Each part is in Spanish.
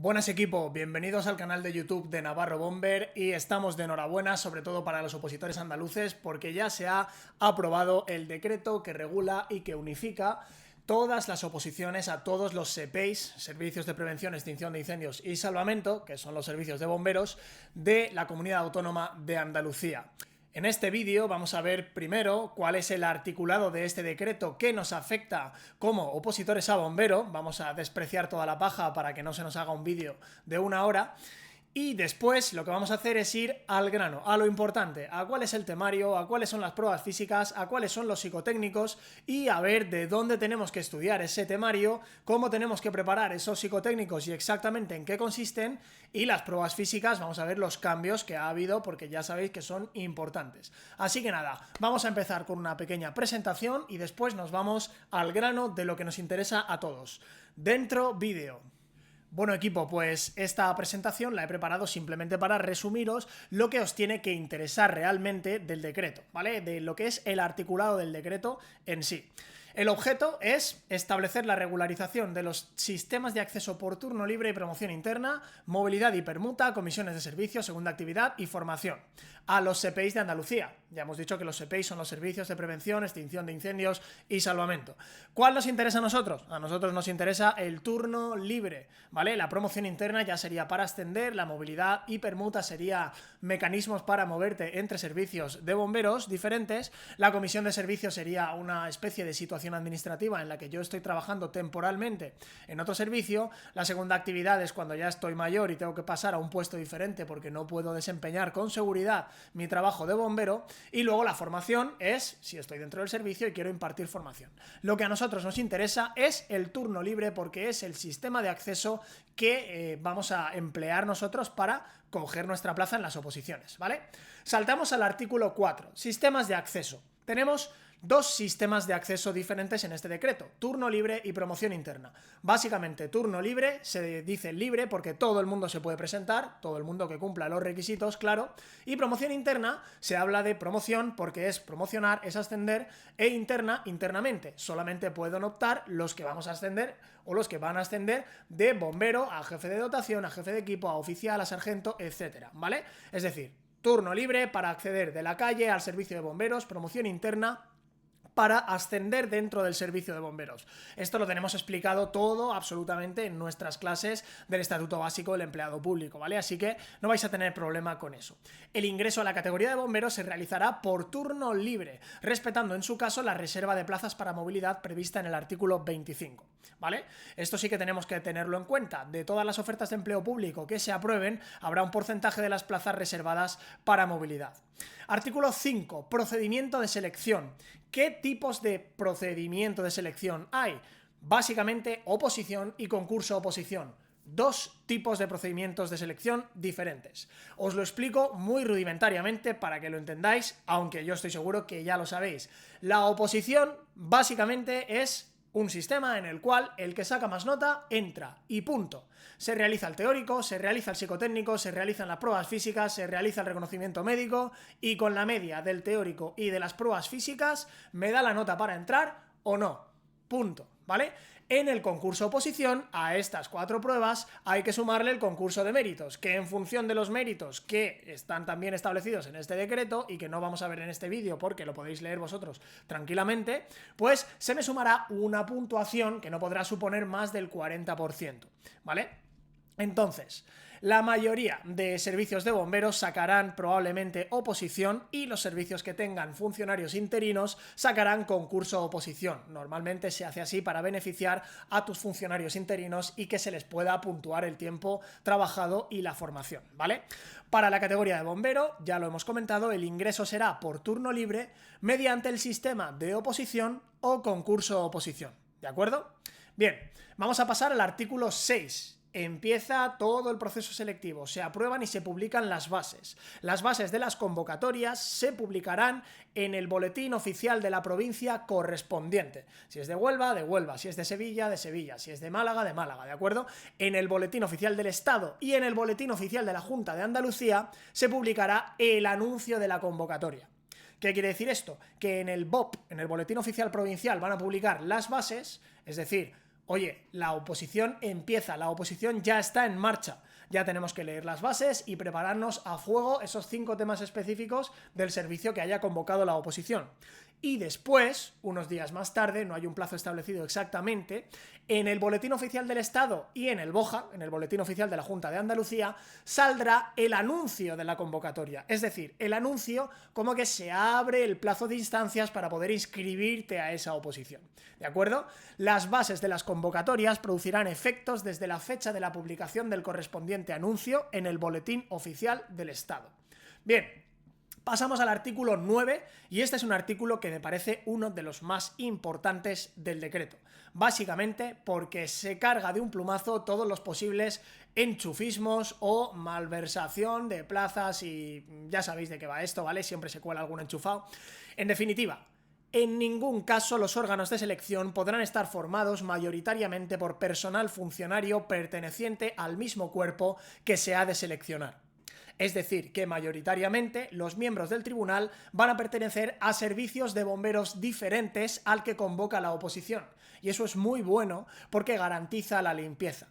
Buenas equipo, bienvenidos al canal de YouTube de Navarro Bomber y estamos de enhorabuena sobre todo para los opositores andaluces porque ya se ha aprobado el decreto que regula y que unifica todas las oposiciones a todos los SEPEIs, Servicios de Prevención, Extinción de Incendios y Salvamento, que son los servicios de bomberos de la Comunidad Autónoma de Andalucía. En este vídeo vamos a ver primero cuál es el articulado de este decreto que nos afecta como opositores a bombero. Vamos a despreciar toda la paja para que no se nos haga un vídeo de 1 hora. Y después lo que vamos a hacer es ir al grano, a lo importante, a cuál es el temario, a cuáles son las pruebas físicas, a cuáles son los psicotécnicos y a ver de dónde tenemos que estudiar ese temario, cómo tenemos que preparar esos psicotécnicos y exactamente en qué consisten, y las pruebas físicas vamos a ver los cambios que ha habido porque ya sabéis que son importantes. Así que nada, vamos a empezar con una pequeña presentación y después nos vamos al grano de lo que nos interesa a todos. Dentro vídeo. Bueno equipo, pues esta presentación la he preparado simplemente para resumiros lo que os tiene que interesar realmente del decreto, ¿vale? De lo que es el articulado del decreto en sí. El objeto es establecer la regularización de los sistemas de acceso por turno libre y promoción interna, movilidad y permuta, comisiones de servicio, segunda actividad y formación a los SEPEIs de Andalucía. Ya hemos dicho que los SEPEIs son los servicios de prevención, extinción de incendios y salvamento. ¿Cuál nos interesa a nosotros? A nosotros nos interesa el turno libre, ¿vale? La promoción interna ya sería para ascender, la movilidad y permuta sería mecanismos para moverte entre servicios de bomberos diferentes, la comisión de servicio sería una especie de situación administrativa en la que yo estoy trabajando temporalmente en otro servicio, la segunda actividad es cuando ya estoy mayor y tengo que pasar a un puesto diferente porque no puedo desempeñar con seguridad mi trabajo de bombero, y luego la formación es si estoy dentro del servicio y quiero impartir formación. Lo que a nosotros nos interesa es el turno libre porque es el sistema de acceso que vamos a emplear nosotros para coger nuestra plaza en las oposiciones, ¿vale? Saltamos al artículo 4, sistemas de acceso. Tenemos dos sistemas de acceso diferentes en este decreto, turno libre y promoción interna. Básicamente, turno libre se dice libre porque todo el mundo se puede presentar, todo el mundo que cumpla los requisitos, claro, y promoción interna se habla de promoción porque es promocionar, es ascender, e interna, internamente. Solamente pueden optar los que vamos a ascender o los que van a ascender de bombero a jefe de dotación, a jefe de equipo, a oficial, a sargento, etcétera, ¿vale? Es decir, turno libre para acceder de la calle al servicio de bomberos, promoción interna para ascender dentro del servicio de bomberos. Esto lo tenemos explicado todo absolutamente en nuestras clases del Estatuto Básico del Empleado Público, ¿vale? Así que no vais a tener problema con eso. El ingreso a la categoría de bomberos se realizará por turno libre, respetando en su caso la reserva de plazas para movilidad prevista en el artículo 25, ¿vale? Esto sí que tenemos que tenerlo en cuenta. De todas las ofertas de empleo público que se aprueben, habrá un porcentaje de las plazas reservadas para movilidad. Artículo 5. Procedimiento de selección. ¿Qué tipos de procedimiento de selección hay? Básicamente, oposición y concurso-oposición. Dos tipos de procedimientos de selección diferentes. Os lo explico muy rudimentariamente para que lo entendáis, aunque yo estoy seguro que ya lo sabéis. La oposición básicamente es un sistema en el cual el que saca más nota entra y punto. Se realiza el teórico, se realiza el psicotécnico, se realizan las pruebas físicas, se realiza el reconocimiento médico y con la media del teórico y de las pruebas físicas me da la nota para entrar o no. Punto, ¿vale? En el concurso oposición a estas 4 pruebas hay que sumarle el concurso de méritos, que en función de los méritos que están también establecidos en este decreto y que no vamos a ver en este vídeo porque lo podéis leer vosotros tranquilamente, pues se me sumará una puntuación que no podrá suponer más del 40%, ¿vale? Entonces, la mayoría de servicios de bomberos sacarán probablemente oposición y los servicios que tengan funcionarios interinos sacarán concurso oposición. Normalmente se hace así para beneficiar a tus funcionarios interinos y que se les pueda puntuar el tiempo trabajado y la formación, ¿vale? Para la categoría de bombero, ya lo hemos comentado, el ingreso será por turno libre mediante el sistema de oposición o concurso oposición, ¿de acuerdo? Bien, vamos a pasar al artículo 6. Empieza todo el proceso selectivo, se aprueban y se publican las bases. Las bases de las convocatorias se publicarán en el boletín oficial de la provincia correspondiente. Si es de Huelva, si es de Sevilla, si es de Málaga, ¿de acuerdo? En el boletín oficial del Estado y en el boletín oficial de la Junta de Andalucía se publicará el anuncio de la convocatoria. ¿Qué quiere decir esto? Que en el BOP, en el boletín oficial provincial, van a publicar las bases, es decir, Oye, la oposición empieza, la oposición ya está en marcha. Ya tenemos que leer las bases y prepararnos a fuego esos 5 temas específicos del servicio que haya convocado la oposición. Y después, unos días más tarde, no hay un plazo establecido exactamente, en el Boletín Oficial del Estado y en el BOJA, en el Boletín Oficial de la Junta de Andalucía, saldrá el anuncio de la convocatoria. Es decir, el anuncio como que se abre el plazo de instancias para poder inscribirte a esa oposición. ¿De acuerdo? Las bases de las convocatorias producirán efectos desde la fecha de la publicación del correspondiente anuncio en el Boletín Oficial del Estado. Bien. Pasamos al artículo 9 y este es un artículo que me parece uno de los más importantes del decreto. Básicamente porque se carga de un plumazo todos los posibles enchufismos o malversación de plazas y ya sabéis de qué va esto, ¿vale? Siempre se cuela algún enchufado. En definitiva, en ningún caso los órganos de selección podrán estar formados mayoritariamente por personal funcionario perteneciente al mismo cuerpo que se ha de seleccionar. Es decir, que mayoritariamente los miembros del tribunal van a pertenecer a servicios de bomberos diferentes al que convoca la oposición. Y eso es muy bueno porque garantiza la limpieza.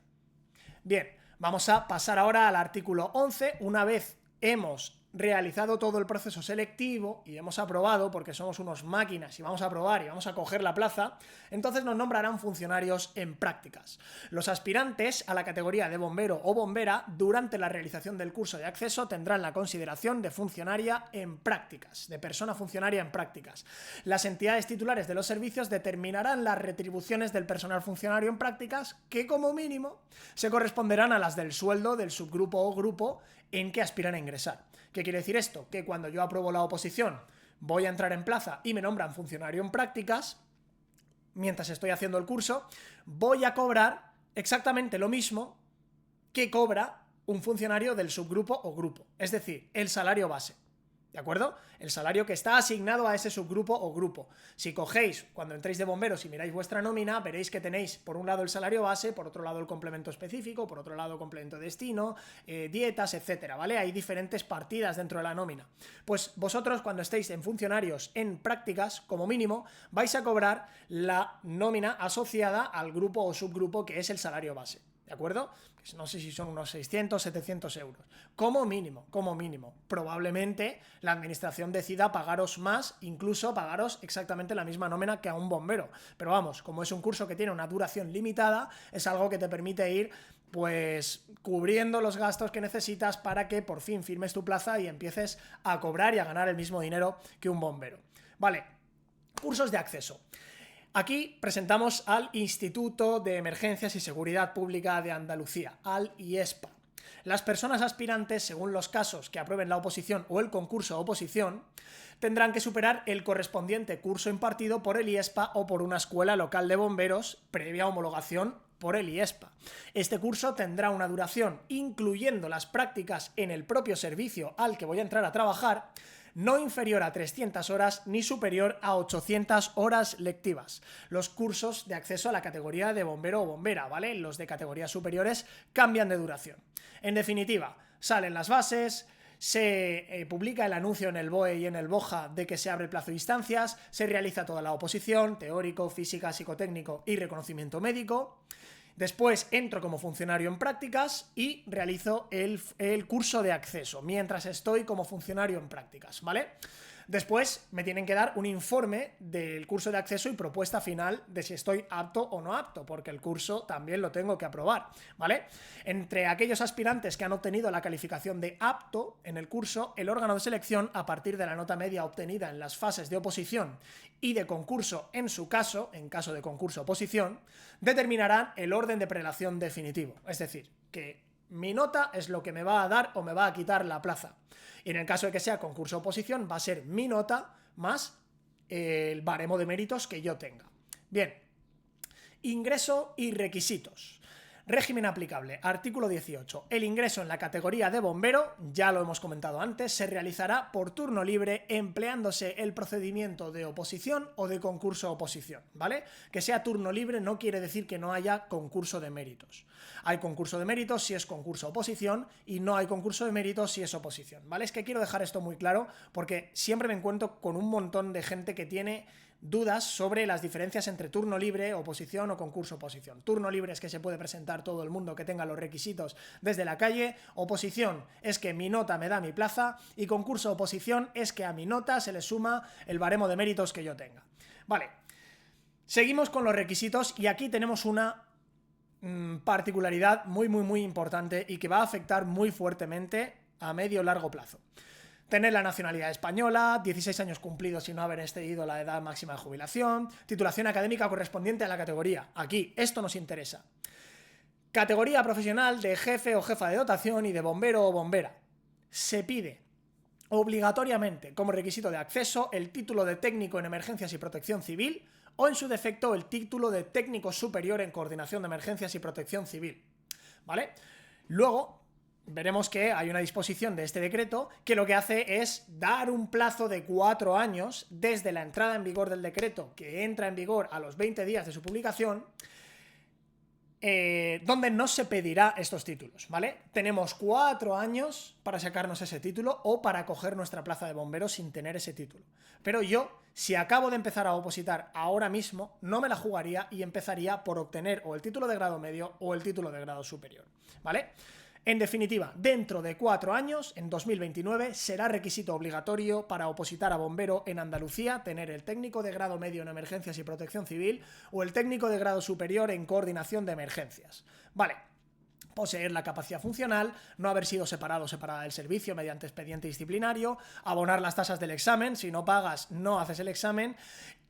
Bien, vamos a pasar ahora al artículo 11. Una vez hemos realizado todo el proceso selectivo y hemos aprobado, porque somos unos máquinas y vamos a aprobar y vamos a coger la plaza, entonces nos nombrarán funcionarios en prácticas. Los aspirantes a la categoría de bombero o bombera durante la realización del curso de acceso tendrán la consideración de funcionaria en prácticas, de persona funcionaria en prácticas. Las entidades titulares de los servicios determinarán las retribuciones del personal funcionario en prácticas que como mínimo se corresponderán a las del sueldo del subgrupo o grupo en que aspiran a ingresar. ¿Qué quiere decir esto? Que cuando yo apruebo la oposición, voy a entrar en plaza y me nombran funcionario en prácticas, mientras estoy haciendo el curso, voy a cobrar exactamente lo mismo que cobra un funcionario del subgrupo o grupo, es decir, el salario base. ¿De acuerdo? El salario que está asignado a ese subgrupo o grupo. Si cogéis, cuando entréis de bomberos y miráis vuestra nómina, veréis que tenéis por un lado el salario base, por otro lado el complemento específico, por otro lado complemento de destino, dietas, etcétera, ¿vale? Hay diferentes partidas dentro de la nómina. Pues vosotros, cuando estéis en funcionarios en prácticas, como mínimo, vais a cobrar la nómina asociada al grupo o subgrupo que es el salario base. ¿De acuerdo? Pues no sé si son unos 600, 700 euros. Como mínimo, como mínimo. Probablemente la administración decida pagaros más, incluso pagaros exactamente la misma nómina que a un bombero. Pero vamos, como es un curso que tiene una duración limitada, es algo que te permite ir pues cubriendo los gastos que necesitas para que por fin firmes tu plaza y empieces a cobrar y a ganar el mismo dinero que un bombero. Vale, cursos de acceso. Aquí presentamos al Instituto de Emergencias y Seguridad Pública de Andalucía, al IESPA. Las personas aspirantes, según los casos que aprueben la oposición o el concurso oposición, tendrán que superar el correspondiente curso impartido por el IESPA o por una escuela local de bomberos previa homologación por el IESPA. Este curso tendrá una duración, incluyendo las prácticas en el propio servicio al que voy a entrar a trabajar, no inferior a 300 horas ni superior a 800 horas lectivas. Los cursos de acceso a la categoría de bombero o bombera, ¿vale? Los de categorías superiores cambian de duración. En definitiva, salen las bases, se publica el anuncio en el BOE y en el BOJA de que se abre el plazo de instancias, se realiza toda la oposición, teórico, física, psicotécnico y reconocimiento médico. Después entro como funcionario en prácticas y realizo el curso de acceso, mientras estoy como funcionario en prácticas, ¿vale? Después me tienen que dar un informe del curso de acceso y propuesta final de si estoy apto o no apto, porque el curso también lo tengo que aprobar, ¿vale? Entre aquellos aspirantes que han obtenido la calificación de apto en el curso, el órgano de selección, a partir de la nota media obtenida en las fases de oposición y de concurso en su caso, en caso de concurso-oposición, determinarán el orden de prelación definitivo, es decir, que mi nota es lo que me va a dar o me va a quitar la plaza. Y en el caso de que sea concurso oposición, va a ser mi nota más el baremo de méritos que yo tenga. Bien, ingreso y requisitos. Régimen aplicable. Artículo 18. El ingreso en la categoría de bombero, ya lo hemos comentado antes, se realizará por turno libre empleándose el procedimiento de oposición o de concurso-oposición, ¿vale? Que sea turno libre no quiere decir que no haya concurso de méritos. Hay concurso de méritos si es concurso-oposición y no hay concurso de méritos si es oposición, ¿vale? Es que quiero dejar esto muy claro porque siempre me encuentro con un montón de gente que tiene dudas sobre las diferencias entre turno libre, oposición o concurso oposición. Turno libre es que se puede presentar todo el mundo que tenga los requisitos desde la calle, oposición es que mi nota me da mi plaza y concurso oposición es que a mi nota se le suma el baremo de méritos que yo tenga. Vale, seguimos con los requisitos y aquí tenemos una particularidad muy importante y que va a afectar muy fuertemente a medio o largo plazo. Tener la nacionalidad española, 16 años cumplidos y no haber excedido la edad máxima de jubilación, titulación académica correspondiente a la categoría. Aquí, esto nos interesa. Categoría profesional de jefe o jefa de dotación y de bombero o bombera. Se pide obligatoriamente como requisito de acceso el título de técnico en emergencias y protección civil o en su defecto el título de técnico superior en coordinación de emergencias y protección civil, ¿vale? Luego veremos que hay una disposición de este decreto que lo que hace es dar un plazo de 4 años desde la entrada en vigor del decreto, que entra en vigor a los 20 días de su publicación, donde no se pedirá estos títulos, ¿vale? Tenemos 4 años para sacarnos ese título o para coger nuestra plaza de bombero sin tener ese título. Pero yo, si acabo de empezar a opositar ahora mismo, no me la jugaría y empezaría por obtener o el título de grado medio o el título de grado superior, ¿vale? En definitiva, dentro de 4 años, en 2029, será requisito obligatorio para opositar a bombero en Andalucía tener el técnico de grado medio en emergencias y protección civil o el técnico de grado superior en coordinación de emergencias. Vale. Poseer la capacidad funcional, no haber sido separada del servicio mediante expediente disciplinario, abonar las tasas del examen, si no pagas no haces el examen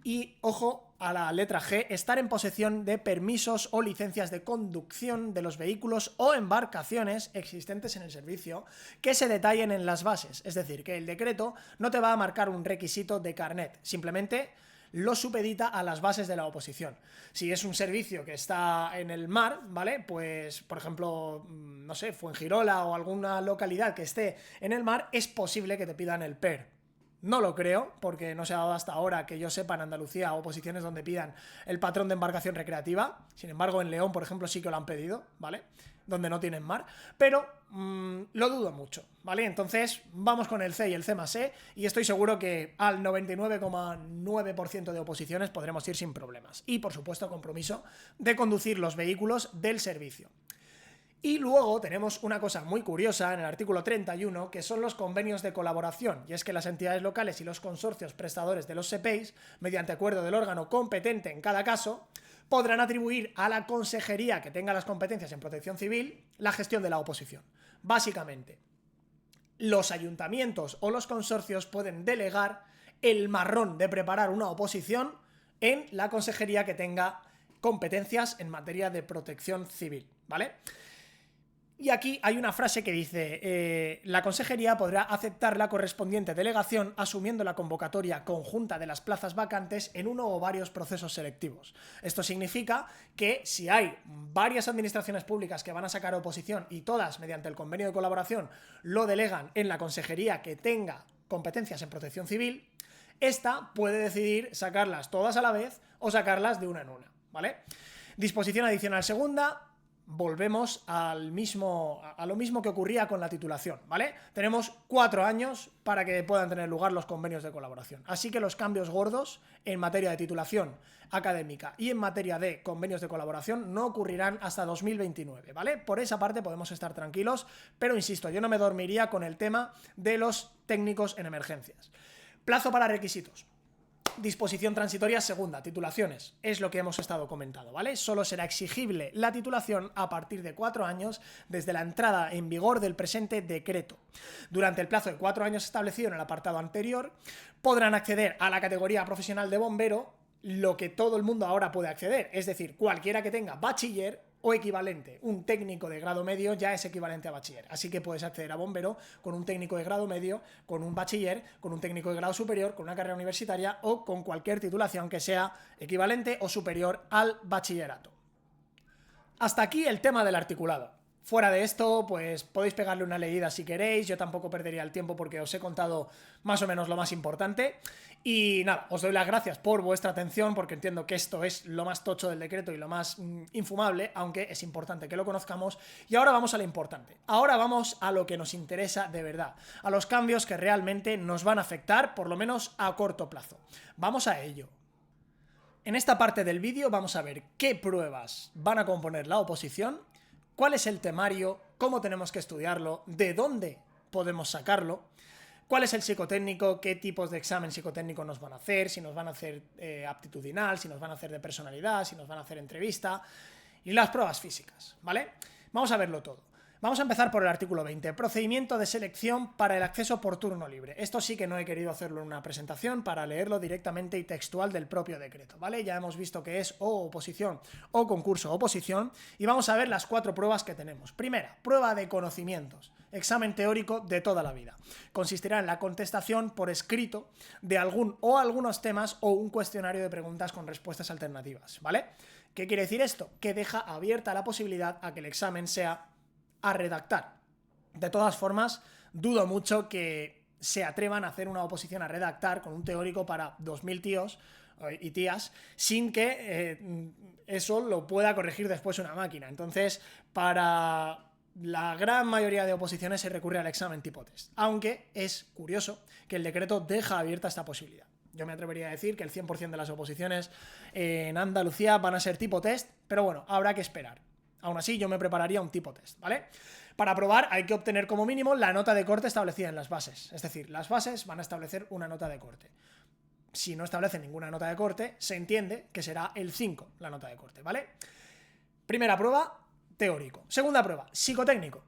y, ojo a la letra G, estar en posesión de permisos o licencias de conducción de los vehículos o embarcaciones existentes en el servicio que se detallen en las bases, es decir, que el decreto no te va a marcar un requisito de carnet, simplemente lo supedita a las bases de la oposición. Si es un servicio que está en el mar, ¿vale? Pues, por ejemplo, no sé, Fuengirola o alguna localidad que esté en el mar, es posible que te pidan el PER. No lo creo, porque no se ha dado hasta ahora que yo sepa en Andalucía oposiciones donde pidan el patrón de embarcación recreativa. Sin embargo, en León, por ejemplo, sí que lo han pedido, ¿vale? Donde no tienen mar, pero lo dudo mucho, ¿vale? Entonces vamos con el C y el C+E y estoy seguro que al 99,9% de oposiciones podremos ir sin problemas. Y, por supuesto, compromiso de conducir los vehículos del servicio. Y luego tenemos una cosa muy curiosa en el artículo 31, que son los convenios de colaboración, y es que las entidades locales y los consorcios prestadores de los SEPEIs, mediante acuerdo del órgano competente en cada caso, podrán atribuir a la consejería que tenga las competencias en protección civil la gestión de la oposición. Básicamente, los ayuntamientos o los consorcios pueden delegar el marrón de preparar una oposición en la consejería que tenga competencias en materia de protección civil, ¿vale? Y aquí hay una frase que dice, la consejería podrá aceptar la correspondiente delegación asumiendo la convocatoria conjunta de las plazas vacantes en uno o varios procesos selectivos. Esto significa que si hay varias administraciones públicas que van a sacar oposición y todas mediante el convenio de colaboración lo delegan en la consejería que tenga competencias en protección civil, esta puede decidir sacarlas todas a la vez o sacarlas de una en una, ¿vale? Disposición adicional segunda. Volvemos a lo mismo que ocurría con la titulación, ¿vale? Tenemos 4 años para que puedan tener lugar los convenios de colaboración. Así que los cambios gordos en materia de titulación académica y en materia de convenios de colaboración no ocurrirán hasta 2029, ¿vale? Por esa parte podemos estar tranquilos, pero insisto, yo no me dormiría con el tema de los técnicos en emergencias. Plazo para requisitos. Disposición transitoria segunda, titulaciones, es lo que hemos estado comentando, ¿vale? Solo será exigible la titulación a partir de 4 años desde la entrada en vigor del presente decreto. Durante el plazo de 4 años establecido en el apartado anterior, podrán acceder a la categoría profesional de bombero lo que todo el mundo ahora puede acceder, es decir, cualquiera que tenga bachiller o equivalente. Un técnico de grado medio ya es equivalente a bachiller, así que puedes acceder a bombero con un técnico de grado medio, con un bachiller, con un técnico de grado superior, con una carrera universitaria o con cualquier titulación que sea equivalente o superior al bachillerato. Hasta aquí el tema del articulado. Fuera de esto, pues podéis pegarle una leída si queréis, yo tampoco perdería el tiempo porque os he contado más o menos lo más importante. Y nada, os doy las gracias por vuestra atención porque entiendo que esto es lo más tocho del decreto y lo más infumable, aunque es importante que lo conozcamos. Y ahora vamos a lo importante, ahora vamos a lo que nos interesa de verdad, a los cambios que realmente nos van a afectar, por lo menos a corto plazo. Vamos a ello. En esta parte del vídeo vamos a ver qué pruebas van a componer la oposición, cuál es el temario, cómo tenemos que estudiarlo, de dónde podemos sacarlo, cuál es el psicotécnico, qué tipos de examen psicotécnico nos van a hacer, si nos van a hacer aptitudinal, si nos van a hacer de personalidad, si nos van a hacer entrevista, y las pruebas físicas, ¿vale? Vamos a verlo todo. Vamos a empezar por el artículo 20, procedimiento de selección para el acceso por turno libre. Esto sí que no he querido hacerlo en una presentación para leerlo directamente y textual del propio decreto, ¿vale? Ya hemos visto que es o oposición o concurso oposición y vamos a ver las 4 pruebas que tenemos. Primera, prueba de conocimientos, examen teórico de toda la vida. Consistirá en la contestación por escrito de algún o algunos temas o un cuestionario de preguntas con respuestas alternativas, ¿vale? ¿Qué quiere decir esto? Que deja abierta la posibilidad a que el examen sea a redactar. De todas formas, dudo mucho que se atrevan a hacer una oposición a redactar con un teórico para 2000 tíos y tías sin que eso lo pueda corregir después una máquina. Entonces, para la gran mayoría de oposiciones se recurre al examen tipo test, aunque es curioso que el decreto deja abierta esta posibilidad. Yo me atrevería a decir que el 100% de las oposiciones en Andalucía van a ser tipo test, pero bueno, habrá que esperar. Aún así, yo me prepararía un tipo test, ¿vale? Para aprobar hay que obtener como mínimo la nota de corte establecida en las bases. Es decir, las bases van a establecer una nota de corte. Si no establecen ninguna nota de corte, se entiende que será el 5 la nota de corte, ¿vale? Primera prueba, teórico. Segunda prueba, psicotécnico.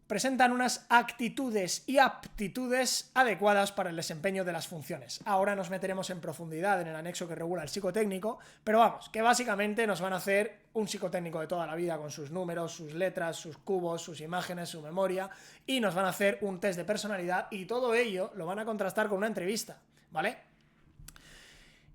Presentan unas actitudes y aptitudes adecuadas para el desempeño de las funciones. Ahora nos meteremos en profundidad en el anexo que regula el psicotécnico, pero vamos, que básicamente nos van a hacer un psicotécnico de toda la vida con sus números, sus letras, sus cubos, sus imágenes, su memoria, y nos van a hacer un test de personalidad y todo ello lo van a contrastar con una entrevista, ¿vale?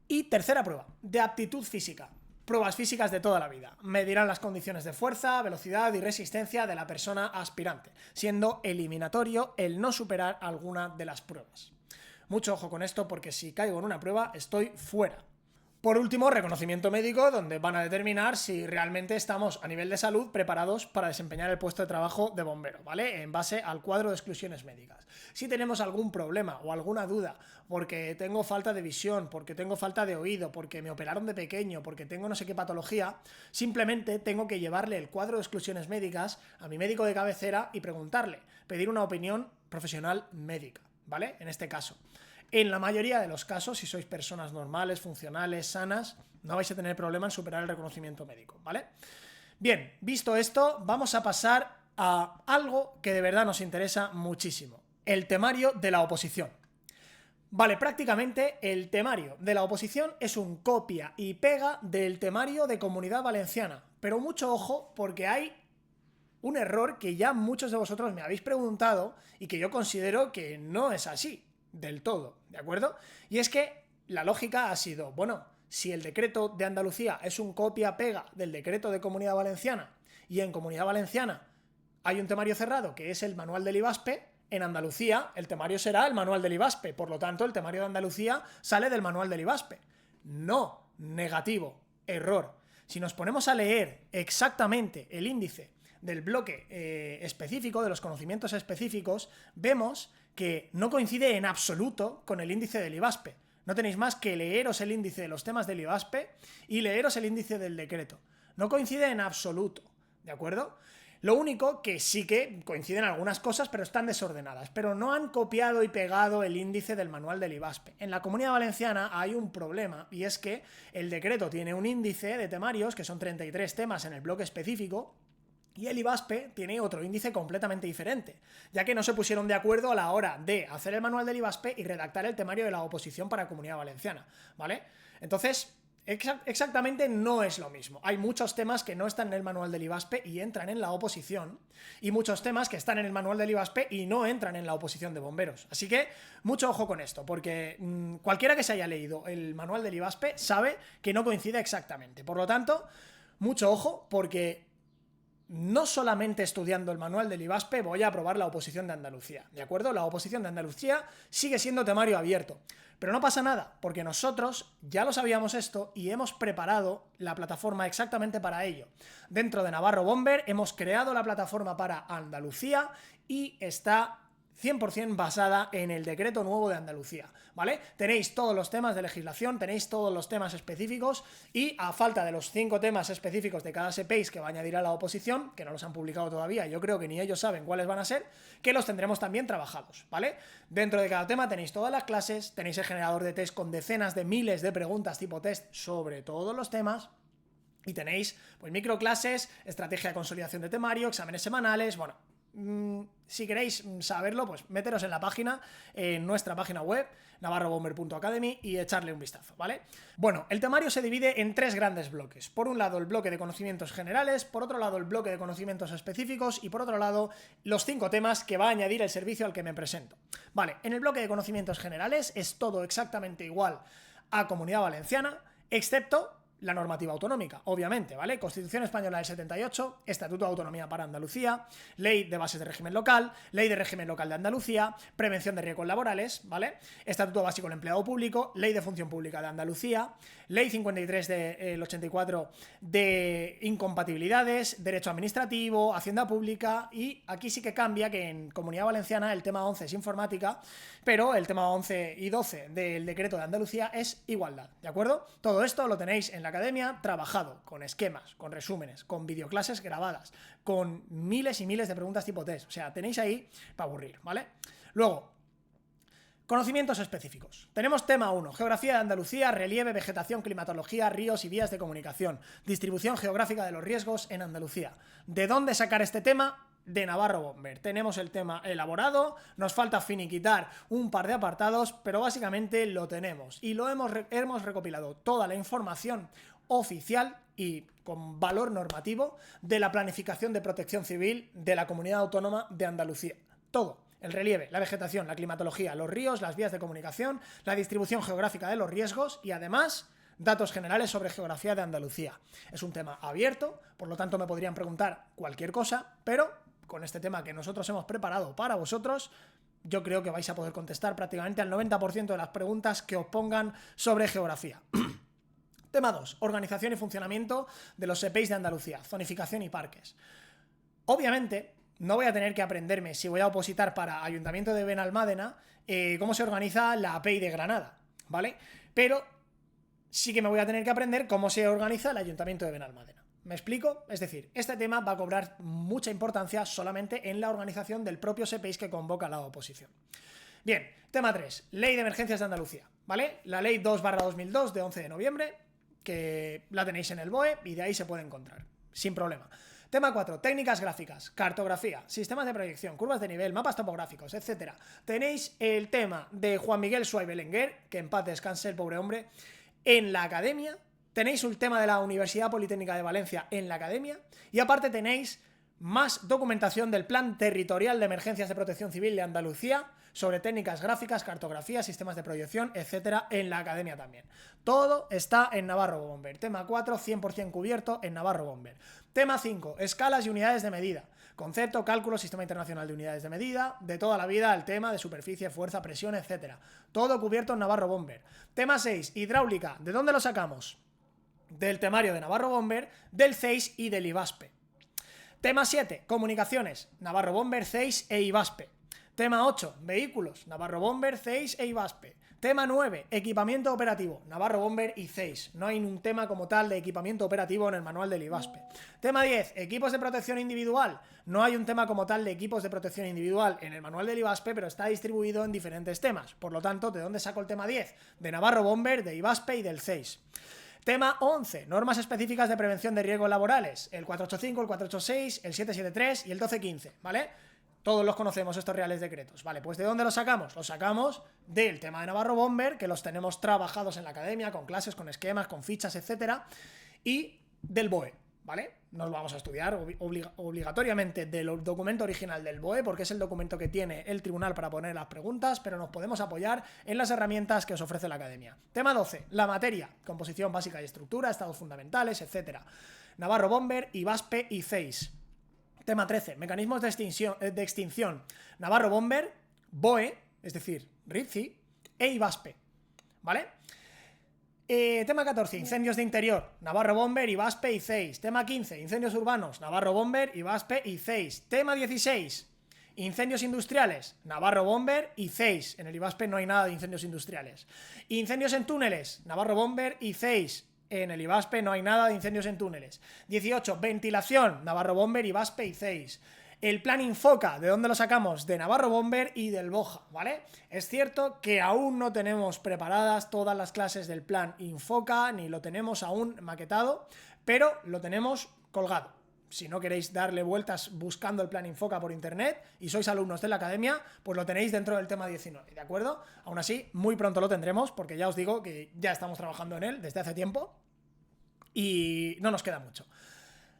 Y tercera prueba, de aptitud física. Pruebas físicas de toda la vida. Medirán las condiciones de fuerza, velocidad y resistencia de la persona aspirante, siendo eliminatorio el no superar alguna de las pruebas. Mucho ojo con esto porque si caigo en una prueba estoy fuera. Por último, reconocimiento médico, donde van a determinar si realmente estamos a nivel de salud preparados para desempeñar el puesto de trabajo de bombero, ¿vale? En base al cuadro de exclusiones médicas. Si tenemos algún problema o alguna duda, porque tengo falta de visión, porque tengo falta de oído, porque me operaron de pequeño, porque tengo no sé qué patología, simplemente tengo que llevarle el cuadro de exclusiones médicas a mi médico de cabecera y preguntarle, pedir una opinión profesional médica, ¿vale? En este caso. En la mayoría de los casos, si sois personas normales, funcionales, sanas, no vais a tener problema en superar el reconocimiento médico, ¿vale? Bien, visto esto, vamos a pasar a algo que de verdad nos interesa muchísimo, el temario de la oposición. Vale, prácticamente el temario de la oposición es un copia y pega del temario de Comunidad Valenciana, pero mucho ojo porque hay un error que ya muchos de vosotros me habéis preguntado y que yo considero que no es así del todo, ¿de acuerdo? Y es que la lógica ha sido, bueno, si el decreto de Andalucía es un copia-pega del decreto de Comunidad Valenciana y en Comunidad Valenciana hay un temario cerrado que es el manual del IVASPE, en Andalucía el temario será el manual del IVASPE, por lo tanto el temario de Andalucía sale del manual del IVASPE. No, negativo, error. Si nos ponemos a leer exactamente el índice del bloque específico, de los conocimientos específicos, vemos que no coincide en absoluto con el índice del IVASPE. No tenéis más que leeros el índice de los temas del IVASPE y leeros el índice del decreto. No coincide en absoluto, ¿de acuerdo? Lo único que sí que coinciden algunas cosas, pero están desordenadas. Pero no han copiado y pegado el índice del manual del IVASPE. En la Comunidad Valenciana hay un problema, y es que el decreto tiene un índice de temarios, que son 33 temas en el bloque específico, y el IVASPE tiene otro índice completamente diferente, ya que no se pusieron de acuerdo a la hora de hacer el manual del IVASPE y redactar el temario de la oposición para Comunidad Valenciana, ¿vale? Entonces, exactamente no es lo mismo. Hay muchos temas que no están en el manual del IVASPE y entran en la oposición, y muchos temas que están en el manual del IVASPE y no entran en la oposición de bomberos. Así que, mucho ojo con esto, porque cualquiera que se haya leído el manual del IVASPE sabe que no coincide exactamente. Por lo tanto, mucho ojo, porque no solamente estudiando el manual del IVASPE voy a aprobar la oposición de Andalucía, ¿de acuerdo? La oposición de Andalucía sigue siendo temario abierto, pero no pasa nada, porque nosotros ya lo sabíamos esto y hemos preparado la plataforma exactamente para ello. Dentro de Navarro Bomber hemos creado la plataforma para Andalucía y está 100% basada en el decreto nuevo de Andalucía, ¿vale? Tenéis todos los temas de legislación, tenéis todos los temas específicos y a falta de los 5 temas específicos de cada SPACE que va a añadir a la oposición, que no los han publicado todavía, yo creo que ni ellos saben cuáles van a ser, que los tendremos también trabajados, ¿vale? Dentro de cada tema tenéis todas las clases, tenéis el generador de test con decenas de miles de preguntas tipo test sobre todos los temas. Y tenéis pues microclases, estrategia de consolidación de temario, exámenes semanales, bueno, si queréis saberlo, pues meteros en la página, en nuestra página web, navarrobomber.academy, y echarle un vistazo, ¿vale? Bueno, el temario se divide en 3 grandes bloques. Por un lado, el bloque de conocimientos generales, por otro lado, el bloque de conocimientos específicos y por otro lado, los 5 temas que va a añadir el servicio al que me presento. Vale, en el bloque de conocimientos generales es todo exactamente igual a Comunidad Valenciana, excepto la normativa autonómica, obviamente, ¿vale? Constitución Española del 78, Estatuto de Autonomía para Andalucía, Ley de Bases de Régimen Local, Ley de Régimen Local de Andalucía, Prevención de Riesgos Laborales, ¿vale? Estatuto Básico del Empleado Público, Ley de Función Pública de Andalucía, Ley 53 del 84 de incompatibilidades, Derecho Administrativo, Hacienda Pública, y aquí sí que cambia que en Comunidad Valenciana el tema 11 es informática, pero el tema 11 y 12 del decreto de Andalucía es igualdad, ¿de acuerdo? Todo esto lo tenéis en la academia trabajado, con esquemas, con resúmenes, con videoclases grabadas, con miles y miles de preguntas tipo test, o sea, tenéis ahí para aburrir, ¿vale? Luego, conocimientos específicos. Tenemos tema 1, geografía de Andalucía, relieve, vegetación, climatología, ríos y vías de comunicación, distribución geográfica de los riesgos en Andalucía. ¿De dónde sacar este tema? De Navarro Bomber. Tenemos el tema elaborado, nos falta finiquitar un par de apartados, pero básicamente lo tenemos y lo hemos recopilado toda la información oficial y con valor normativo de la planificación de protección civil de la Comunidad Autónoma de Andalucía. Todo. El relieve, la vegetación, la climatología, los ríos, las vías de comunicación, la distribución geográfica de los riesgos y además datos generales sobre geografía de Andalucía. Es un tema abierto, por lo tanto me podrían preguntar cualquier cosa, pero con este tema que nosotros hemos preparado para vosotros, yo creo que vais a poder contestar prácticamente al 90% de las preguntas que os pongan sobre geografía. Tema 2. Organización y funcionamiento de los SPACE de Andalucía, zonificación y parques. Obviamente, no voy a tener que aprenderme, si voy a opositar para Ayuntamiento de Benalmádena, cómo se organiza la APEI de Granada, ¿vale? Pero sí que me voy a tener que aprender cómo se organiza el Ayuntamiento de Benalmádena. ¿Me explico? Es decir, este tema va a cobrar mucha importancia solamente en la organización del propio SPACE que convoca la oposición. Bien, tema 3, Ley de Emergencias de Andalucía, ¿vale? La Ley 2/2002 de 11 de noviembre, que la tenéis en el BOE y de ahí se puede encontrar, sin problema. Tema 4, técnicas gráficas, cartografía, sistemas de proyección, curvas de nivel, mapas topográficos, etc. Tenéis el tema de Juan Miguel Suay Belenguer, que en paz descanse el pobre hombre, en la academia. Tenéis un tema de la Universidad Politécnica de Valencia en la academia y aparte tenéis más documentación del Plan Territorial de Emergencias de Protección Civil de Andalucía sobre técnicas gráficas, cartografía, sistemas de proyección, etcétera, en la academia también. Todo está en Navarro Bomber. Tema 4, 100% cubierto en Navarro Bomber. Tema 5, escalas y unidades de medida. Concepto, cálculo, sistema internacional de unidades de medida, de toda la vida el tema de superficie, fuerza, presión, etcétera. Todo cubierto en Navarro Bomber. Tema 6, hidráulica. ¿De dónde lo sacamos? Del temario de Navarro Bomber, del CEIS y del IBASPE. Tema 7, comunicaciones, Navarro Bomber, CEIS e IBASPE. Tema 8, vehículos, Navarro Bomber, CEIS e IBASPE. Tema 9, equipamiento operativo, Navarro Bomber y CEIS. No hay un tema como tal de equipamiento operativo en el manual del IBASPE. Tema 10, equipos de protección individual. No hay un tema como tal de equipos de protección individual en el manual del IBASPE, pero está distribuido en diferentes temas. Por lo tanto, ¿de dónde saco el tema 10? De Navarro Bomber, de IBASPE y del CEIS. Tema 11, normas específicas de prevención de riesgos laborales, el 485, el 486, el 773 y el 1215, ¿vale? Todos los conocemos estos reales decretos, ¿vale? Pues ¿de dónde los sacamos? Los sacamos del tema de Navarro Bomber, que los tenemos trabajados en la academia, con clases, con esquemas, con fichas, etcétera, y del BOE, ¿vale? Nos vamos a estudiar obligatoriamente del documento original del BOE, porque es el documento que tiene el tribunal para poner las preguntas, pero nos podemos apoyar en las herramientas que os ofrece la academia. Tema 12, la materia, composición básica y estructura, estados fundamentales, etcétera. Navarro Bomber, IBASPE y CEIS. Tema 13, mecanismos de extinción, Navarro Bomber, BOE, es decir, RIPCI, e IBASPE, ¿vale? Tema 14, incendios de interior, Navarro Bomber, IBASPE y CEIS. Tema 15, incendios urbanos, Navarro Bomber, IBASPE y CEIS. Tema 16, Incendios industriales, Navarro Bomber y CEIS. En el IVASPE no hay nada de incendios industriales. Incendios en túneles, Navarro Bomber y CEIS. En el IVASPE no hay nada de incendios en túneles. 18. Ventilación, Navarro Bomber, IVASPE y CEIS. El plan Infoca, ¿de dónde lo sacamos? De Navarro Bomber y del Boja, ¿vale? Es cierto que aún no tenemos preparadas todas las clases del plan Infoca, ni lo tenemos aún maquetado, pero lo tenemos colgado. Si no queréis darle vueltas buscando el plan Infoca por internet y sois alumnos de la academia, pues lo tenéis dentro del tema 19, ¿de acuerdo? Aún así, muy pronto lo tendremos, porque ya os digo que ya estamos trabajando en él desde hace tiempo y no nos queda mucho.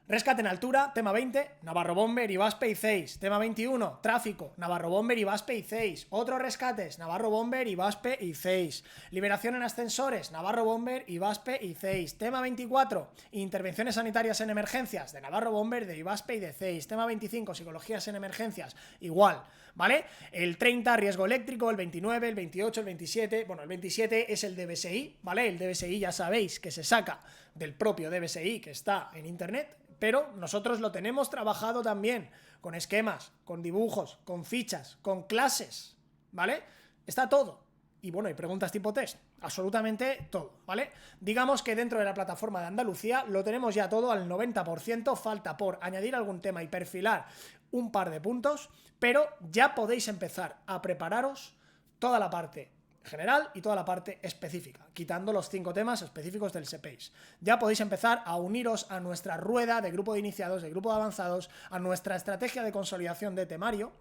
Rescate en altura, tema 20, Navarro Bomber, IVASPE y CEIS. Tema 21, tráfico, Navarro Bomber, IVASPE y CEIS. Otros rescates, Navarro Bomber, IVASPE y CEIS. Liberación en ascensores, Navarro Bomber, IVASPE y CEIS. Tema 24, intervenciones sanitarias en emergencias, de Navarro Bomber, de IVASPE y de CEIS. Tema 25, psicologías en emergencias, igual, ¿vale? El 30, riesgo eléctrico, el 29, el 28, el 27, bueno, el 27 es el DBSI, ¿vale? El DBSI ya sabéis que se saca del propio DBSI que está en internet, pero nosotros lo tenemos trabajado también con esquemas, con dibujos, con fichas, con clases, ¿vale? Está todo. Y bueno, hay preguntas tipo test, absolutamente todo, ¿vale? Digamos que dentro de la plataforma de Andalucía lo tenemos ya todo al 90%, falta por añadir algún tema y perfilar un par de puntos, pero ya podéis empezar a prepararos toda la parte general y toda la parte específica, quitando los 5 temas específicos del SEPEIS. Ya podéis empezar a uniros a nuestra rueda de grupo de iniciados, de grupo de avanzados, a nuestra estrategia de consolidación de temario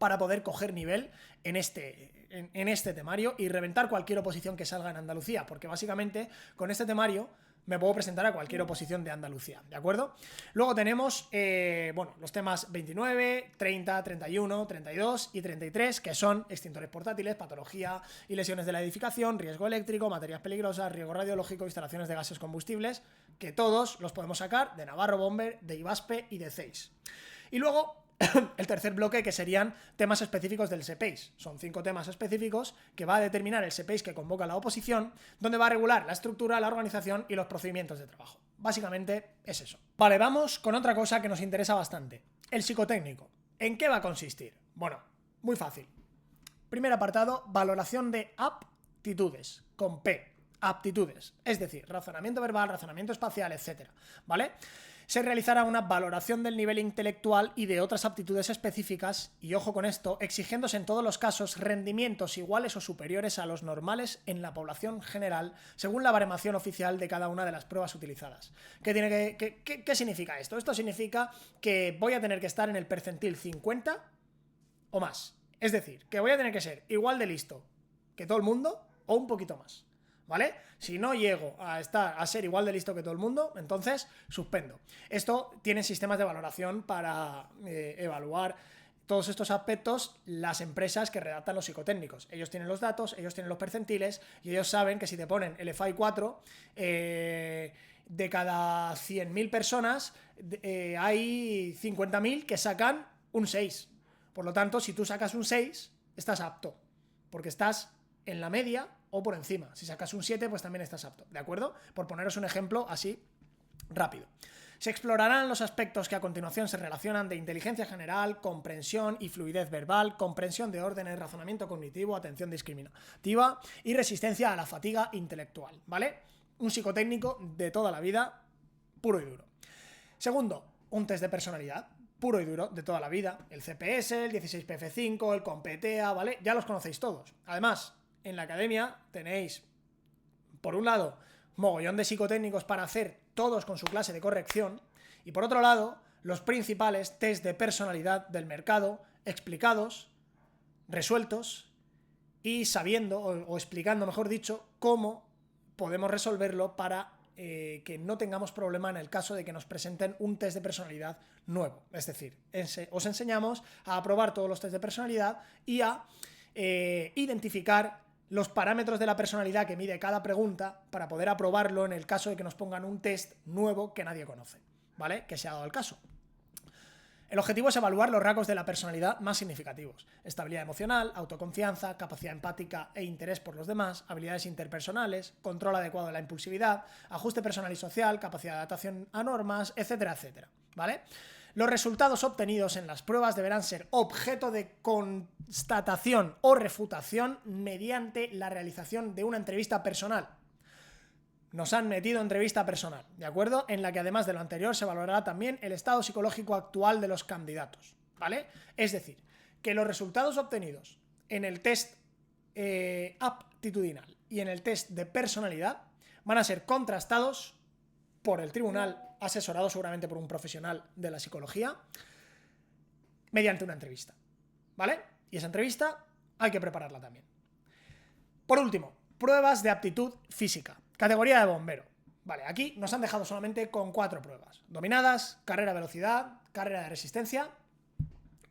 para poder coger nivel en este temario y reventar cualquier oposición que salga en Andalucía, porque básicamente con este temario me puedo presentar a cualquier oposición de Andalucía, ¿de acuerdo? Luego tenemos, bueno, los temas 29, 30, 31, 32 y 33, que son extintores portátiles, patología y lesiones de la edificación, riesgo eléctrico, materias peligrosas, riesgo radiológico, instalaciones de gases combustibles, que todos los podemos sacar de Navarro Bomber, de IVASPE y de CEIS. Y luego el tercer bloque, que serían temas específicos del SEPEIS. Son 5 temas específicos que va a determinar el SEPEIS que convoca la oposición, donde va a regular la estructura, la organización y los procedimientos de trabajo. Básicamente es eso. Vale, vamos con otra cosa que nos interesa bastante. El psicotécnico. ¿En qué va a consistir? Bueno, muy fácil. Primer apartado, valoración de aptitudes, con P. Aptitudes, es decir, razonamiento verbal, razonamiento espacial, etc. ¿Vale? Se realizará una valoración del nivel intelectual y de otras aptitudes específicas, y ojo con esto, exigiéndose en todos los casos rendimientos iguales o superiores a los normales en la población general, según la baremación oficial de cada una de las pruebas utilizadas. ¿Qué significa esto? Esto significa que voy a tener que estar en el percentil 50 o más. Es decir, que voy a tener que ser igual de listo que todo el mundo o un poquito más, ¿vale? Si no llego a ser igual de listo que todo el mundo, entonces suspendo. Esto tiene sistemas de valoración para evaluar todos estos aspectos las empresas que redactan los psicotécnicos. Ellos tienen los datos, ellos tienen los percentiles y ellos saben que si te ponen el FI 4, de cada 100.000 personas hay 50.000 que sacan un 6. Por lo tanto, si tú sacas un 6, estás apto, porque estás en la media o por encima. Si sacas un 7, pues también estás apto, ¿de acuerdo? Por poneros un ejemplo así rápido. Se explorarán los aspectos que a continuación se relacionan de inteligencia general, comprensión y fluidez verbal, comprensión de órdenes, razonamiento cognitivo, atención discriminativa y resistencia a la fatiga intelectual, ¿vale? Un psicotécnico de toda la vida, puro y duro. Segundo, un test de personalidad, puro y duro, de toda la vida. El CPS, el 16PF5, el COMPETEA, ¿vale? Ya los conocéis todos. Además, en la academia tenéis, por un lado, mogollón de psicotécnicos para hacer todos con su clase de corrección, y por otro lado, los principales test de personalidad del mercado, explicados, resueltos y sabiendo, o explicando, mejor dicho, cómo podemos resolverlo para que no tengamos problema en el caso de que nos presenten un test de personalidad nuevo. Es decir, os enseñamos a aprobar todos los test de personalidad y a identificar los parámetros de la personalidad que mide cada pregunta para poder aprobarlo en el caso de que nos pongan un test nuevo que nadie conoce, ¿vale? Que se ha dado el caso. El objetivo es evaluar los rasgos de la personalidad más significativos: estabilidad emocional, autoconfianza, capacidad empática e interés por los demás, habilidades interpersonales, control adecuado de la impulsividad, ajuste personal y social, capacidad de adaptación a normas, etcétera, etcétera, ¿vale? Los resultados obtenidos en las pruebas deberán ser objeto de constatación o refutación mediante la realización de una entrevista personal. Nos han metido entrevista personal, ¿de acuerdo? En la que además de lo anterior se valorará también el estado psicológico actual de los candidatos, ¿vale? Es decir, que los resultados obtenidos en el test aptitudinal y en el test de personalidad van a ser contrastados por el tribunal, asesorado seguramente por un profesional de la psicología, mediante una entrevista, ¿vale? Y esa entrevista hay que prepararla también. Por último, pruebas de aptitud física. Categoría de bombero. Vale, aquí nos han dejado solamente con 4 pruebas. Dominadas, carrera de velocidad, carrera de resistencia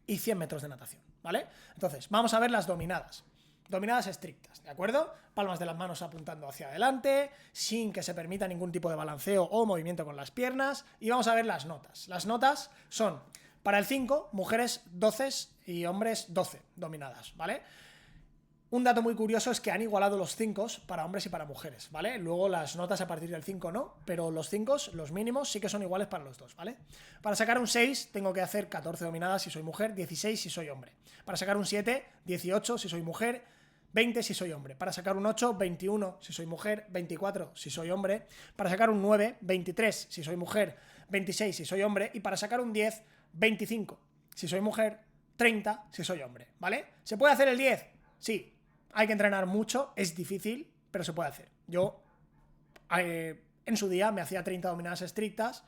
y 100 metros de natación, ¿vale? Entonces, vamos a ver las dominadas. Dominadas estrictas, ¿de acuerdo? Palmas de las manos apuntando hacia adelante, sin que se permita ningún tipo de balanceo o movimiento con las piernas. Y vamos a ver las notas. Las notas son, para el 5, mujeres 12 y hombres 12 dominadas, ¿vale? Un dato muy curioso es que han igualado los 5 para hombres y para mujeres, ¿vale? Luego las notas a partir del 5 no, pero los 5, los mínimos, sí que son iguales para los dos, ¿vale? Para sacar un 6 tengo que hacer 14 dominadas si soy mujer, 16 si soy hombre. Para sacar un 7, 18 si soy mujer, 20 si soy hombre. Para sacar un 8, 21 si soy mujer, 24 si soy hombre. Para sacar un 9, 23 si soy mujer, 26 si soy hombre. Y para sacar un 10, 25 si soy mujer, 30 si soy hombre, ¿vale? ¿Se puede hacer el 10? Sí. Hay que entrenar mucho, es difícil, pero se puede hacer. Yo, en su día, me hacía 30 dominadas estrictas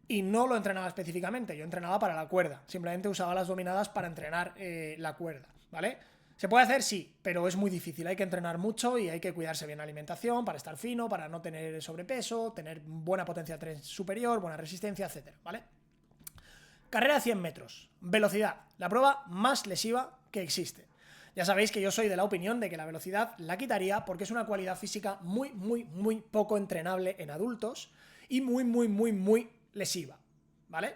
y no lo entrenaba específicamente, yo entrenaba para la cuerda. Simplemente usaba las dominadas para entrenar la cuerda, ¿vale? ¿Se puede hacer? Sí, pero es muy difícil. Hay que entrenar mucho y hay que cuidarse bien la alimentación para estar fino, para no tener sobrepeso, tener buena potencia tren superior, buena resistencia, etcétera, ¿vale? Carrera de 100 metros. Velocidad. La prueba más lesiva que existe. Ya sabéis que yo soy de la opinión de que la velocidad la quitaría porque es una cualidad física muy poco entrenable en adultos y muy lesiva, ¿vale?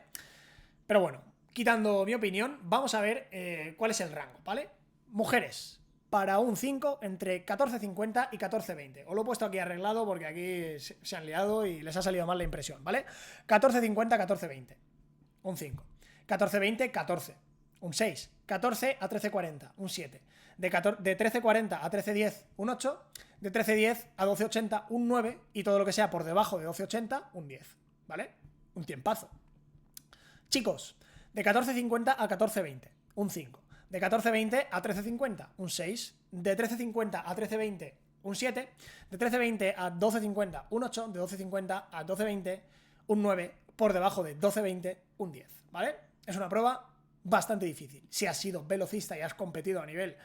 Pero bueno, quitando mi opinión, vamos a ver cuál es el rango, ¿vale? Mujeres, para un 5 entre 14.50 y 14.20. Os lo he puesto aquí arreglado porque aquí se han liado y les ha salido mal la impresión, ¿vale? 14.50, 14.20. Un 5. 14.20, 14. Un 6. 14 a 13.40, un 7. De 13.40 a 13.10, un 8. De 13.10 a 12.80, un 9. Y todo lo que sea por debajo de 12.80, un 10. ¿Vale? Un tiempazo. Chicos, de 14.50 a 14.20, un 5. De 14.20 a 13.50, un 6. De 13.50 a 13.20, un 7. De 13.20 a 12.50, un 8. De 12.50 a 12.20, un 9. Por debajo de 12.20, un 10. ¿Vale? Es una prueba bastante difícil. Si has sido velocista y has competido a nivel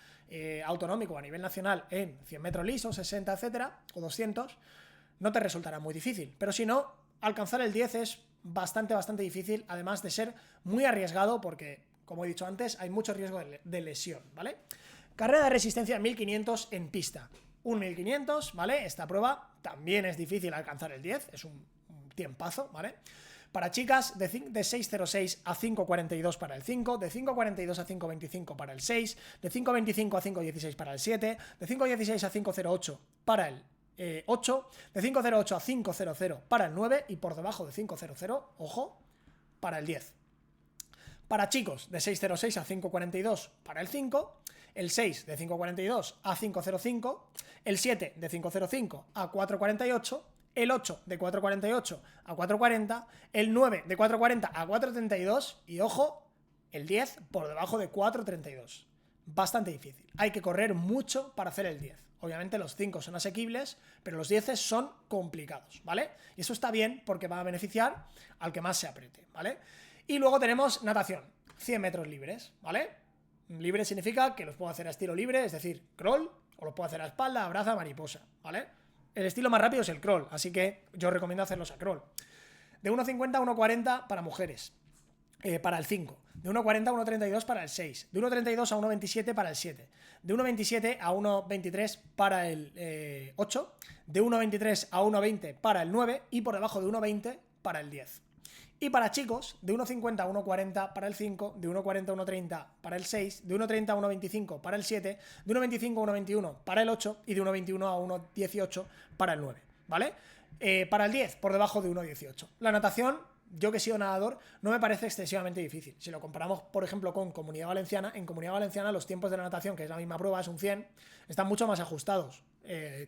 autonómico, a nivel nacional en 100 metros lisos, 60, etcétera, o 200, no te resultará muy difícil. Pero si no, alcanzar el 10 es bastante difícil, además de ser muy arriesgado porque, como he dicho antes, hay mucho riesgo de lesión, ¿vale? Carrera de resistencia 1500 en pista. Un 1500, ¿vale? Esta prueba también es difícil alcanzar el 10, es un tiempazo, ¿vale? Para chicas, de 6.06 a 5.42 para el 5, de 5.42 a 5.25 para el 6, de 5.25 a 5.16 para el 7, de 5.16 a 5.08 para el 8, de 5.08 a 5.00 para el 9 y por debajo de 5.00, ojo, para el 10. Para chicos, de 6.06 a 5.42 para el 5, el 6 de 5.42 a 5.05, el 7 de 5.05 a 4.48, el 8 de 4.48 a 4.40, el 9 de 4.40 a 4.32 y, ojo, el 10 por debajo de 4.32. Bastante difícil. Hay que correr mucho para hacer el 10. Obviamente los 5 son asequibles, pero los 10 son complicados, ¿vale? Y eso está bien porque va a beneficiar al que más se apriete, ¿vale? Y luego tenemos natación, 100 metros libres, ¿vale? Libre significa que los puedo hacer a estilo libre, es decir, crawl, o los puedo hacer a espalda, a braza, mariposa, ¿vale? El estilo más rápido es el crawl, así que yo recomiendo hacerlos a crawl. De 1.50 a 1.40 para mujeres, para el 5. De 1.40 a 1.32 para el 6. De 1.32 a 1.27 para el 7. De 1.27 a 1.23 para el 8. De 1.23 a 1.20 para el 9. Y por debajo de 1.20 para el 10. Y para chicos, de 1.50 a 1.40 para el 5, de 1.40 a 1.30 para el 6, de 1.30 a 1.25 para el 7, de 1.25 a 1.21 para el 8 y de 1.21 a 1.18 para el 9, ¿vale? Para el 10, por debajo de 1.18. La natación, yo que he sido nadador, no me parece excesivamente difícil. Si lo comparamos, por ejemplo, con Comunidad Valenciana, en Comunidad Valenciana los tiempos de la natación, que es la misma prueba, es un 100, están mucho más ajustados,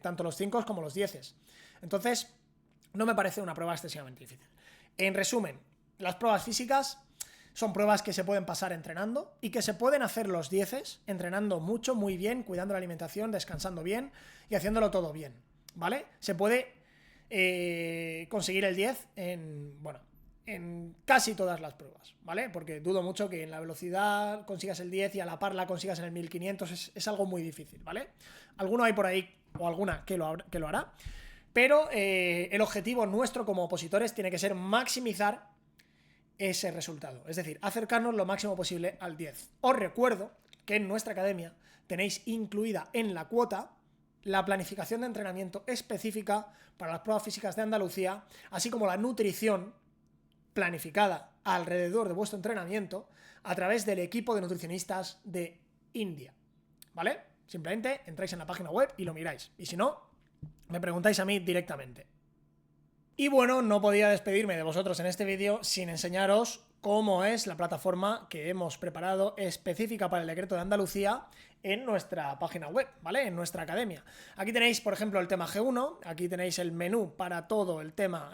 tanto los 5 como los 10. Entonces, no me parece una prueba excesivamente difícil. En resumen, las pruebas físicas son pruebas que se pueden pasar entrenando y que se pueden hacer los 10 entrenando mucho, muy bien, cuidando la alimentación, descansando bien y haciéndolo todo bien, ¿vale? Se puede conseguir el 10 en casi todas las pruebas, ¿vale? Porque dudo mucho que en la velocidad consigas el 10 y a la par la consigas en el 1500, es algo muy difícil, ¿vale? Alguno hay por ahí, o alguna que lo hará, pero el objetivo nuestro como opositores tiene que ser maximizar ese resultado, es decir, acercarnos lo máximo posible al 10. Os recuerdo que en nuestra academia tenéis incluida en la cuota la planificación de entrenamiento específica para las pruebas físicas de Andalucía, así como la nutrición planificada alrededor de vuestro entrenamiento a través del equipo de nutricionistas de India, ¿vale? Simplemente entráis en la página web y lo miráis, y si no, me preguntáis a mí directamente. Y bueno, no podía despedirme de vosotros en este vídeo sin enseñaros cómo es la plataforma que hemos preparado específica para el decreto de Andalucía en nuestra página web, ¿vale? En nuestra academia. Aquí tenéis, por ejemplo, el tema G1, aquí tenéis el menú para todo el tema,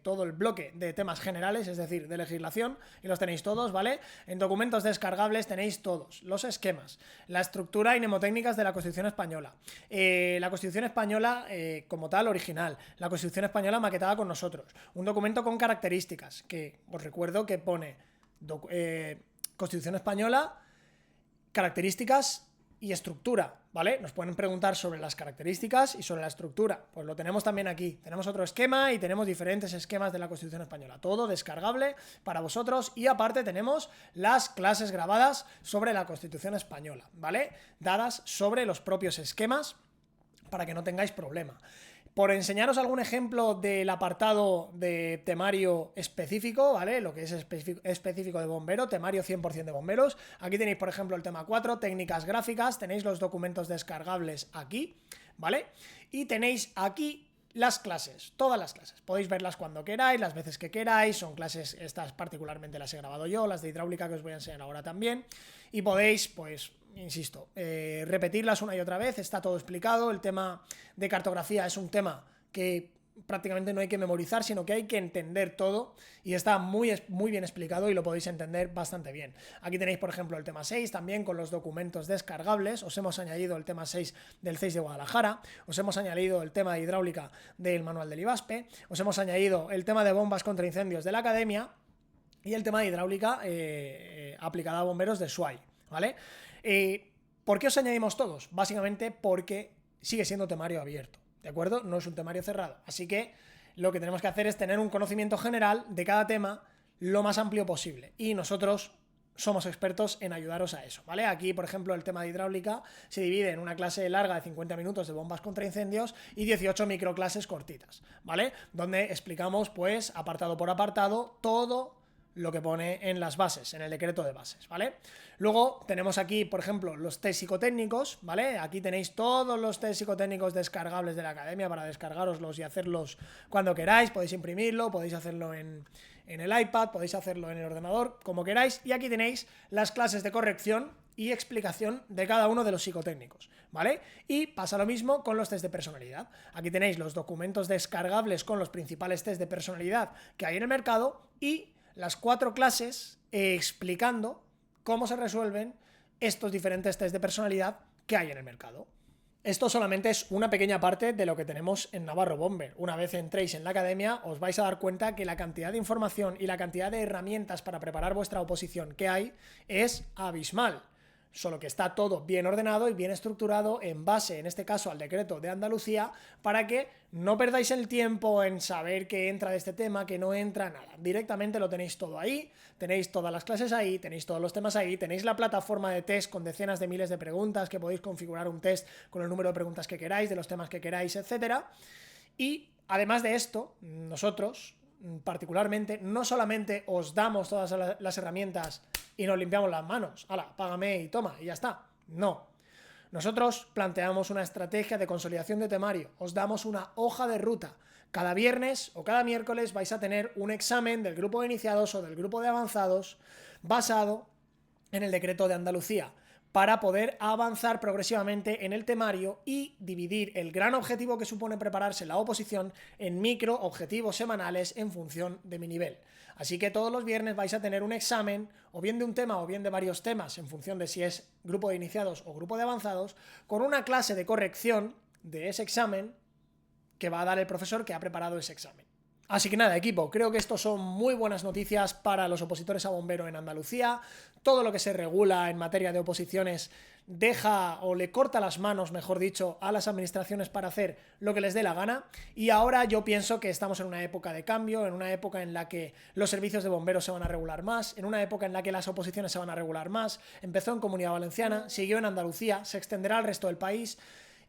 todo el bloque de temas generales, es decir, de legislación, y los tenéis todos, ¿vale? En documentos descargables tenéis todos, los esquemas, la estructura y mnemotécnicas de la Constitución Española, la Constitución Española como tal, original, la Constitución Española maquetada con nosotros, un documento con características, que os recuerdo que pone Constitución Española, características y estructura, ¿vale? Nos pueden preguntar sobre las características y sobre la estructura, pues lo tenemos también aquí. Tenemos otro esquema y tenemos diferentes esquemas de la Constitución Española, todo descargable para vosotros, y aparte tenemos las clases grabadas sobre la Constitución Española, ¿vale? Dadas sobre los propios esquemas para que no tengáis problema. Por enseñaros algún ejemplo del apartado de temario específico, ¿vale? Lo que es específico de bombero, temario 100% de bomberos. Aquí tenéis, por ejemplo, el tema 4, técnicas gráficas, tenéis los documentos descargables aquí, ¿vale? Y tenéis aquí las clases, todas las clases. Podéis verlas cuando queráis, las veces que queráis, son clases, estas particularmente las he grabado yo, las de hidráulica que os voy a enseñar ahora también, y podéis, pues, insisto, repetirlas una y otra vez, está todo explicado. El tema de cartografía es un tema que prácticamente no hay que memorizar, sino que hay que entender todo, y está muy bien explicado y lo podéis entender bastante bien. Aquí tenéis, por ejemplo, el tema 6 también con los documentos descargables. Os hemos añadido el tema 6 del CEIS de Guadalajara, os hemos añadido el tema de hidráulica del manual del IBASPE, os hemos añadido el tema de bombas contra incendios de la academia y el tema de hidráulica aplicada a bomberos de SWAI, ¿vale? ¿Por qué os añadimos todos? Básicamente porque sigue siendo temario abierto, ¿de acuerdo? No es un temario cerrado, así que lo que tenemos que hacer es tener un conocimiento general de cada tema lo más amplio posible, y nosotros somos expertos en ayudaros a eso, ¿vale? Aquí, por ejemplo, el tema de hidráulica se divide en una clase larga de 50 minutos de bombas contra incendios y 18 microclases cortitas, ¿vale? Donde explicamos, pues, apartado por apartado, todo lo que pone en las bases, en el decreto de bases, ¿vale? Luego tenemos aquí, por ejemplo, los test psicotécnicos, ¿vale? Aquí tenéis todos los test psicotécnicos descargables de la academia para descargaroslos y hacerlos cuando queráis. Podéis imprimirlo, podéis hacerlo en el iPad, podéis hacerlo en el ordenador, como queráis. Y aquí tenéis las clases de corrección y explicación de cada uno de los psicotécnicos, ¿vale? Y pasa lo mismo con los test de personalidad. Aquí tenéis los documentos descargables con los principales test de personalidad que hay en el mercado y las 4 clases explicando cómo se resuelven estos diferentes test de personalidad que hay en el mercado. Esto solamente es una pequeña parte de lo que tenemos en Navarro Bomber. Una vez entréis en la academia os vais a dar cuenta que la cantidad de información y la cantidad de herramientas para preparar vuestra oposición que hay es abismal. Solo que está todo bien ordenado y bien estructurado en base, en este caso, al decreto de Andalucía, para que no perdáis el tiempo en saber qué entra de este tema, que no entra nada. Directamente lo tenéis todo ahí, tenéis todas las clases ahí, tenéis todos los temas ahí, tenéis la plataforma de test con decenas de miles de preguntas, que podéis configurar un test con el número de preguntas que queráis, de los temas que queráis, etcétera. Y además de esto, nosotros particularmente no solamente os damos todas las herramientas y nos limpiamos las manos, hala, págame y toma, y ya está. No. Nosotros planteamos una estrategia de consolidación de temario, os damos una hoja de ruta Cada viernes o cada miércoles vais a tener un examen del grupo de iniciados o del grupo de avanzados basado en el decreto de Andalucía, para poder avanzar progresivamente en el temario y dividir el gran objetivo que supone prepararse la oposición en micro objetivos semanales en función de mi nivel. Así que todos los viernes vais a tener un examen, o bien de un tema o bien de varios temas, en función de si es grupo de iniciados o grupo de avanzados, con una clase de corrección de ese examen que va a dar el profesor que ha preparado ese examen. Así que nada, equipo, creo que esto son muy buenas noticias para los opositores a bombero en Andalucía. Todo lo que se regula en materia de oposiciones deja o le corta las manos, mejor dicho, a las administraciones para hacer lo que les dé la gana. Y ahora yo pienso que estamos en una época de cambio, en una época en la que los servicios de bomberos se van a regular más, en una época en la que las oposiciones se van a regular más. Empezó en Comunidad Valenciana, siguió en Andalucía, se extenderá al resto del país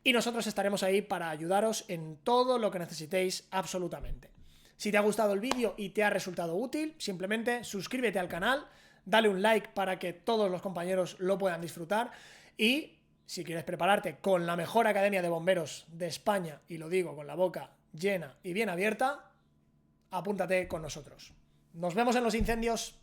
y nosotros estaremos ahí para ayudaros en todo lo que necesitéis absolutamente. Si te ha gustado el vídeo y te ha resultado útil, simplemente suscríbete al canal, dale un like para que todos los compañeros lo puedan disfrutar y si quieres prepararte con la mejor academia de bomberos de España, y lo digo con la boca llena y bien abierta, apúntate con nosotros. Nos vemos en los incendios.